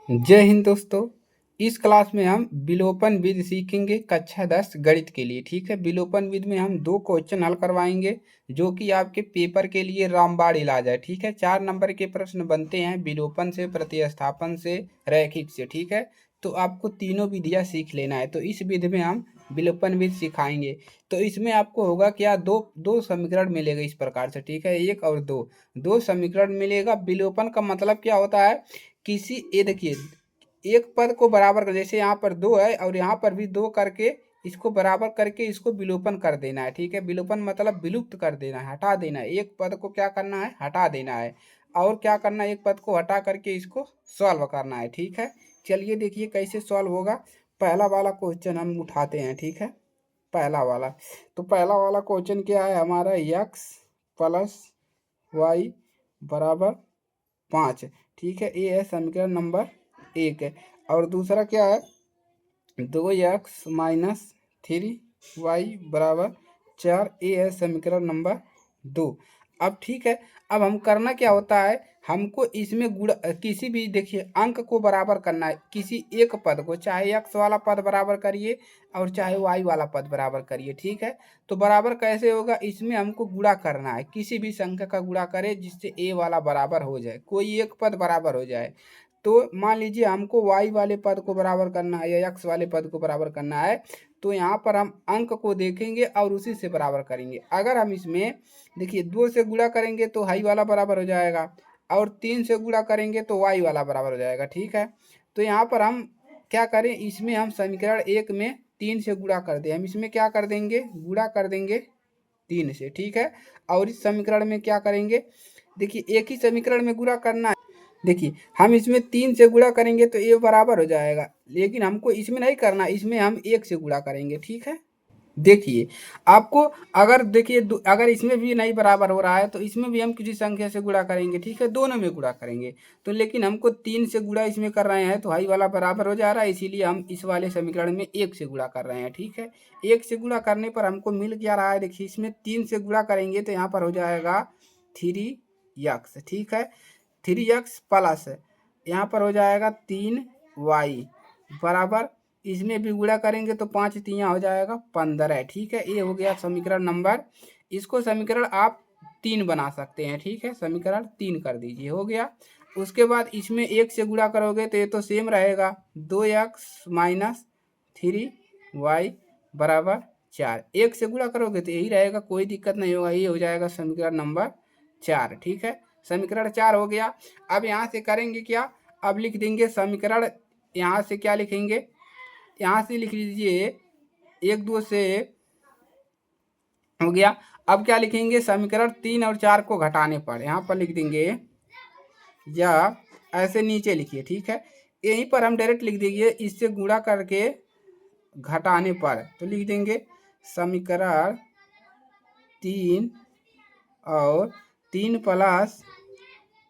जय हिंद दोस्तों। इस क्लास में हम विलोपन विधि सीखेंगे कक्षा 10 गणित के लिए। ठीक है, विलोपन विधि में हम 2 क्वेश्चन हल करवाएंगे जो कि आपके पेपर के लिए रामबाण इलाज है। ठीक है, 4 नंबर के प्रश्न बनते हैं विलोपन से, प्रतिस्थापन से, रैखिक से। ठीक है, तो आपको तीनों विधियां सीख लेना है। तो इस विधि में हम विलोपन विधि सिखाएंगे। तो इसमें आपको होगा क्या, दो दो समीकरण मिलेगा इस प्रकार से। ठीक है, एक और दो दो समीकरण मिलेगा। विलोपन का मतलब क्या होता है, किसी ये देखिए, एक पद को बराबर कर, जैसे यहाँ पर दो है और यहाँ पर भी दो करके इसको बराबर करके इसको विलोपन कर देना है। ठीक है, विलोपन मतलब विलुप्त कर देना है, हटा देना है। एक पद को क्या करना है, हटा देना है। और क्या करना है, एक पद को हटा करके इसको सॉल्व करना है। ठीक है, चलिए देखिए कैसे सॉल्व होगा। पहला वाला क्वेश्चन हम उठाते हैं। ठीक है, पहला वाला, तो पहला वाला क्वेश्चन क्या है हमारा, x प्लस वाई बराबर 5। ठीक है, ये है समीकरण नंबर 1 है। और दूसरा क्या है, 2x-3y बराबर 4। ये है समीकरण नंबर 2। अब ठीक है, अब हम करना क्या होता है, हमको इसमें गुणा, किसी भी देखिए अंक को बराबर करना है। किसी एक पद को, चाहे x वाला पद बराबर करिए और चाहे y वाला पद बराबर करिए। ठीक है, तो बराबर कैसे होगा, इसमें हमको गुणा करना है। किसी भी संख्या का गुणा करें जिससे a वाला बराबर हो जाए, कोई एक पद बराबर हो जाए। तो मान लीजिए हमको y वाले पद को बराबर करना है या x वाले पद को बराबर करना है, तो यहाँ पर हम अंक को देखेंगे और उसी से बराबर करेंगे। अगर हम इसमें देखिए 2 से गुणा करेंगे तो y वाला बराबर हो जाएगा, और 3 से गुणा करेंगे तो y वाला बराबर हो जाएगा। ठीक है, तो यहाँ पर हम क्या करें, इसमें हम समीकरण 1 में 3 से गुणा कर दें। हम इसमें क्या कर देंगे, गुणा कर देंगे 3 से। ठीक है, और इस समीकरण में क्या करेंगे, देखिए एक ही समीकरण में गुणा करना है। देखिए हम इसमें 3 से गुणा करेंगे तो ये बराबर हो जाएगा, लेकिन हमको इसमें नहीं करना, इसमें हम 1 से गुणा करेंगे। ठीक है, देखिए आपको, अगर देखिए अगर इसमें भी नहीं बराबर हो रहा है तो इसमें भी हम किसी संख्या से गुणा करेंगे। ठीक है, दोनों में गुणा करेंगे। तो लेकिन हमको 3 से गुणा इसमें कर रहे हैं तो हाई वाला बराबर हो जा रहा है, इसीलिए हम इस वाले समीकरण में 1 से गुणा कर रहे हैं। ठीक है, 1 से गुणा करने पर हमको मिल क्या रहा है, देखिए इसमें 3 से गुणा करेंगे तो यहाँ पर हो जाएगा 3x। ठीक है, 3x प्लस यहाँ पर हो जाएगा 3y बराबर, इसमें भी गुणा करेंगे तो 5 तियाँ हो जाएगा 15। ठीक है, ये हो गया समीकरण नंबर। इसको समीकरण आप 3 बना सकते हैं। ठीक है, समीकरण 3 कर दीजिए, हो गया। उसके बाद इसमें 1 से गुणा करोगे तो ये तो सेम रहेगा, 2x-3y बराबर 4। 1 से गुणा करोगे तो यही रहेगा, कोई दिक्कत नहीं होगा, ये हो जाएगा समीकरण नंबर 4। ठीक है, समीकरण 4 हो गया। अब यहाँ से करेंगे क्या, अब लिख देंगे समीकरण, यहाँ से क्या लिखेंगे, यहाँ से लिख लीजिए 1 2 से हो गया। अब क्या लिखेंगे, समीकरण 3 और 4 को घटाने पर यहाँ पर लिख देंगे, या ऐसे नीचे लिखिए। ठीक है, यहीं पर हम डायरेक्ट लिख देंगे, इससे गुणा करके घटाने पर तो लिख देंगे समीकरण 3 और 3 प्लस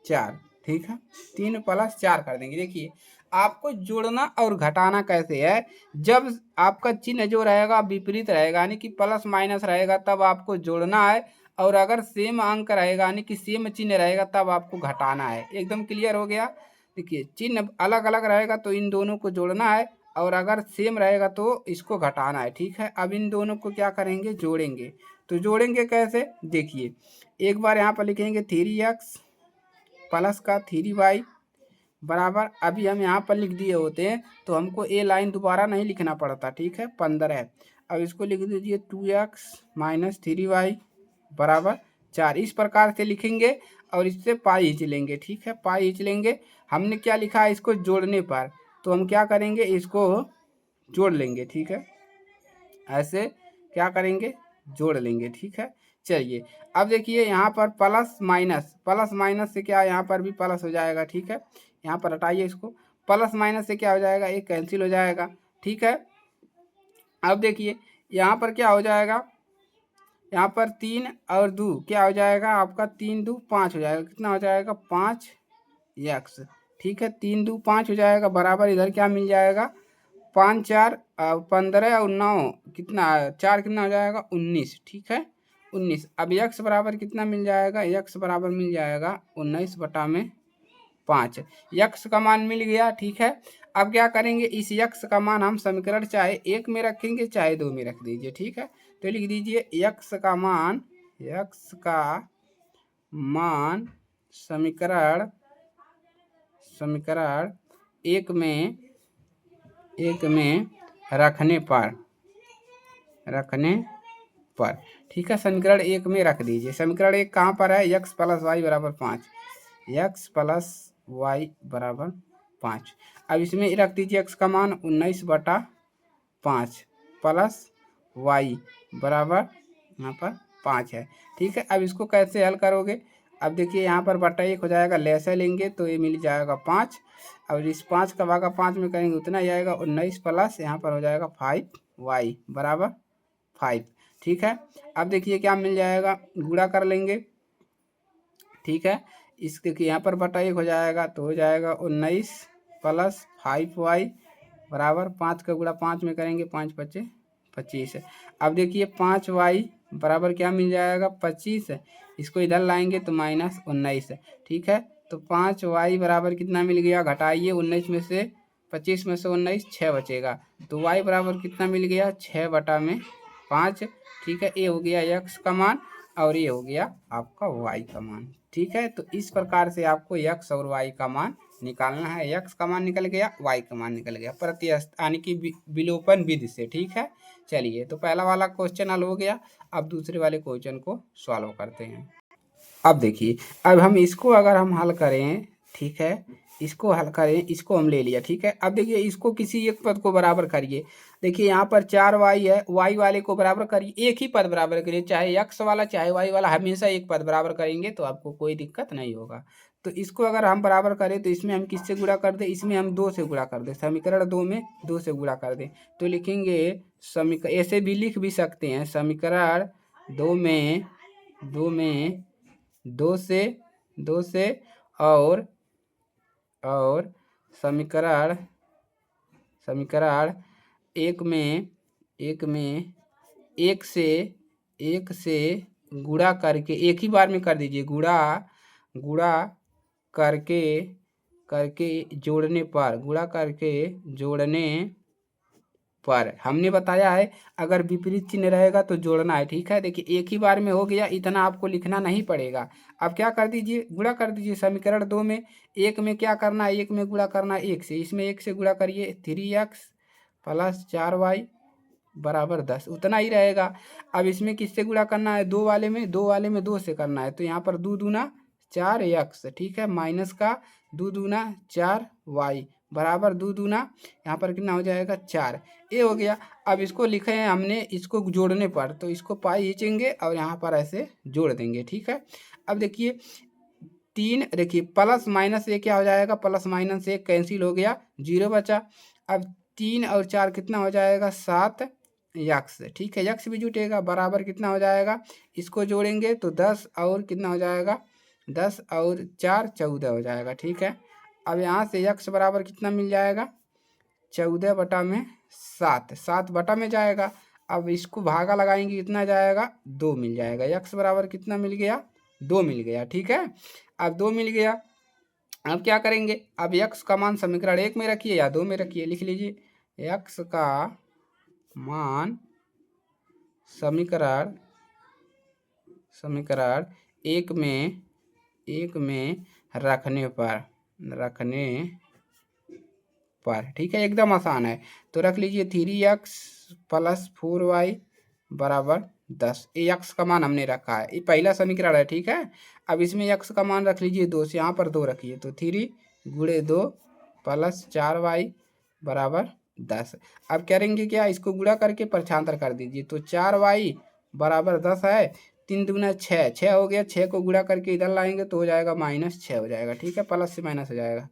4। ठीक है, 3 प्लस 4 कर देंगे। देखिए आपको जोड़ना और घटाना कैसे है, जब आपका चिन्ह जो रहेगा विपरीत रहेगा, यानी कि प्लस माइनस रहेगा, तब आपको जोड़ना है। और अगर सेम अंक रहेगा, यानी कि सेम चिन्ह रहेगा, तब आपको घटाना है। एकदम क्लियर हो गया। देखिए चिन्ह अलग अलग रहेगा तो इन दोनों को जोड़ना है, और अगर सेम रहेगा तो इसको घटाना है। ठीक है, अब इन दोनों को क्या करेंगे, जोड़ेंगे। तो जोड़ेंगे कैसे, देखिए एक बार यहाँ पर लिखेंगे 3x प्लस का 3y बराबर, अभी हम यहाँ पर लिख दिए होते हैं तो हमको ये लाइन दोबारा नहीं लिखना पड़ता। ठीक है, 15। अब इसको लिख दीजिए 2x-3y बराबर 4। इस प्रकार से लिखेंगे और इससे पाई खींच लेंगे। ठीक है, पाई खींच लेंगे। हमने क्या लिखा है, इसको जोड़ने पर, तो हम क्या करेंगे, इसको जोड़ लेंगे। ठीक है, ऐसे क्या करेंगे, जोड़ लेंगे। ठीक है, चलिए अब देखिए यहाँ पर प्लस माइनस, प्लस माइनस से क्या, यहाँ पर भी प्लस हो जाएगा। ठीक है, यहाँ पर हटाइए इसको, प्लस माइनस से क्या हो जाएगा, एक कैंसिल हो जाएगा। ठीक है, अब देखिए यहाँ पर क्या हो जाएगा, यहाँ पर 3 और 2 क्या हो जाएगा आपका, 3 2 5 हो जाएगा। कितना हो जाएगा, 5x। ठीक है, 3 2 5 हो जाएगा बराबर, इधर क्या मिल जाएगा, 5 4 15 और 9 कितना, 4 कितना हो जाएगा, 19। ठीक है, 19। अब x बराबर कितना मिल जाएगा, x बराबर मिल जाएगा 19 बटा में 5। यक्स का मान मिल गया, ठीक है। अब क्या करेंगे, इस यक्स का मान हम समीकरण चाहे 1 में रखेंगे चाहे 2 में रख दीजिए, ठीक है। तो लिख दीजिए यक्स का मान समीकरण 1 में रखने पर, ठीक है। समीकरण 1 में रख दीजिए। समीकरण 1 कहाँ पर है, x प्लस वाई बराबर 5, x प्लस वाई बराबर 5। अब इसमें रख दीजिए x का मान 19/5 प्लस y बराबर यहाँ पर 5 है, ठीक है। अब इसको कैसे हल करोगे, अब देखिए यहाँ पर बटा 1 हो जाएगा, लेसे लेंगे तो ये मिल जाएगा 5, और इस 5 का भागा 5 में करेंगे उतना ही आएगा 19 प्लस यहाँ पर हो जाएगा 5y बराबर 5, ठीक है। अब देखिए क्या मिल जाएगा, गुणा कर लेंगे, ठीक है। इसके यहाँ पर बटा 1 हो जाएगा तो हो जाएगा 19 प्लस 5y बराबर 5 का गुणा 5 में करेंगे 5 × 25 है। अब देखिए 5y बराबर क्या मिल जाएगा 25 है, इसको इधर लाएंगे तो -19 है, ठीक है। तो 5y बराबर कितना मिल गया, घटाइए 19 में से 25 में से 19 6 बचेगा, तो y बराबर कितना मिल गया 6/5, ठीक है। ये हो गया x का मान और ये हो गया आपका y का मान, ठीक है। तो इस प्रकार से आपको x और y का मान निकालना है। x का मान निकल गया, y का मान निकल गया प्रतिस्थापन यानी कि विलोपन विधि से, ठीक है। चलिए, तो पहला वाला क्वेश्चन हल हो गया। अब दूसरे वाले क्वेश्चन को सॉल्व करते हैं। अब देखिए, अब हम इसको अगर हम हल करें, ठीक है, इसको हल करें, इसको हम ले लिया, ठीक है। अब देखिए इसको किसी एक पद को बराबर करिए। देखिए यहाँ पर 4y है, y वाले को बराबर करिए, एक ही पद बराबर करिए, चाहे x वाला चाहे y वाला, हमेशा एक पद बराबर करेंगे तो आपको कोई दिक्कत नहीं होगा। तो इसको अगर हम बराबर करें तो इसमें हम किससे गुणा कर दें, इसमें हम 2 से गुणा कर दें, समीकरण 2 में 2 से गुणा कर दें। तो लिखेंगे ऐसे भी लिख भी सकते हैं, समीकरण 2 में 2 से और समीकरण 1 में 1 से गुणा करके, एक ही बार में कर दीजिए, गुणा करके जोड़ने पर हमने बताया है अगर विपरीत चिन्ह रहेगा तो जोड़ना है, ठीक है। देखिए एक ही बार में हो गया, इतना आपको लिखना नहीं पड़ेगा। अब क्या कर दीजिए, गुणा कर दीजिए समीकरण 2 में, 1 में क्या करना है, 1 में गुणा करना है 1 से, इसमें 1 से गुणा करिए 3x प्लस 4y बराबर 10, उतना ही रहेगा। अब इसमें किससे गुणा करना है, 2 वाले में 2 से करना है, तो यहाँ पर 2 दूना 4x, ठीक है, माइनस का 2 दूना 4y बराबर 2 दूना यहाँ पर कितना हो जाएगा 4, ये हो गया। अब इसको लिखे हैं हमने, इसको जोड़ने पर, तो इसको पाई खींचेंगे और यहाँ पर ऐसे जोड़ देंगे, ठीक है। अब देखिए 3, देखिए प्लस माइनस ये क्या हो जाएगा, प्लस माइनस 1 कैंसिल हो गया, 0 बचा। अब 3 और 4 कितना हो जाएगा 7x, ठीक है, x भी जुटेगा, बराबर कितना हो जाएगा, इसको जोड़ेंगे तो 10 और कितना हो जाएगा 10 और 4 14 हो जाएगा, ठीक है। अब यहाँ से x बराबर कितना मिल जाएगा 14/7, 7 बटा में जाएगा। अब इसको भागा लगाएंगे कितना जाएगा 2 मिल जाएगा, x बराबर कितना मिल गया 2 मिल गया, ठीक है। अब 2 मिल गया, अब क्या करेंगे, अब x का मान समीकरण 1 में रखिए या 2 में रखिए, लिख लीजिए x का मान समीकरण 1 में रखने पर, ठीक है, एकदम आसान है। तो रख लीजिए 3x प्लस 4y बराबर 10, ये x का मान हमने रखा है, ये पहला समीकरण है, ठीक है। अब इसमें x का मान रख लीजिए 2 से, यहाँ पर 2 रखिए, तो 3 गुणे 2 प्लस 4y बराबर 10। अब करेंगे क्या, इसको गुणा करके परछांतर कर दीजिए, तो 4y बराबर 10 है, 3 दूना 6, 6 हो गया, 6 को गुणा करके इधर लाएंगे तो हो जाएगा -6 हो जाएगा, ठीक है, प्लस से माइनस हो जाएगा।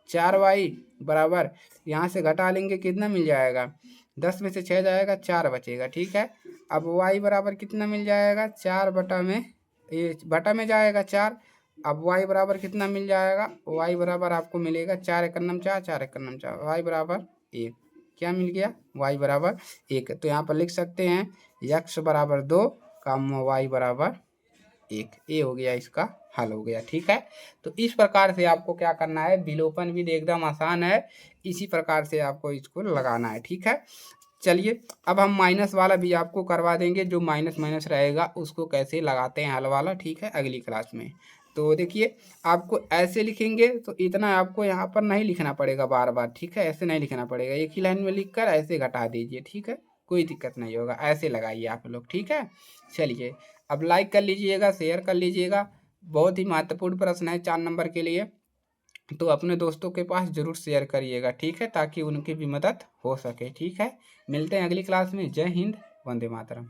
4y बराबर यहाँ से घटा लेंगे कितना मिल जाएगा, 10 में से 6 जाएगा 4 बचेगा, ठीक है। अब y बराबर कितना मिल जाएगा 4 बटा में, ये बटा में जाएगा 4, अब y बराबर कितना मिल जाएगा, y बराबर आपको मिलेगा 4 एकन्नम 4, 4 एकन्नम 4, y बराबर 1, क्या मिल गया y बराबर 1। तो यहाँ पर लिख सकते हैं x बराबर 2 का y बराबर 1, ये हो गया इसका हल हो गया। ठीक है, तो इस प्रकार से आपको क्या करना है, विलोपन विधि एकदम आसान है, इसी प्रकार से आपको इसको लगाना है। ठीक है, चलिए अब हम माइनस वाला भी आपको करवा देंगे, जो माइनस माइनस रहेगा उसको कैसे लगाते हैं हल वाला, ठीक है, अगली क्लास में। तो देखिए आपको ऐसे लिखेंगे तो इतना आपको यहाँ पर नहीं लिखना पड़ेगा बार बार, ठीक है, ऐसे नहीं लिखना पड़ेगा, एक ही लाइन में लिख कर ऐसे घटा दीजिए। ठीक है, कोई दिक्कत नहीं होगा, ऐसे लगाइए आप लोग। ठीक है, चलिए अब लाइक कर लीजिएगा, शेयर कर लीजिएगा, बहुत ही महत्वपूर्ण प्रश्न है 4 नंबर के लिए, तो अपने दोस्तों के पास ज़रूर शेयर करिएगा। ठीक है, ताकि उनकी भी मदद हो सके। ठीक है, मिलते हैं अगली क्लास में। जय हिंद, वंदे मातरम।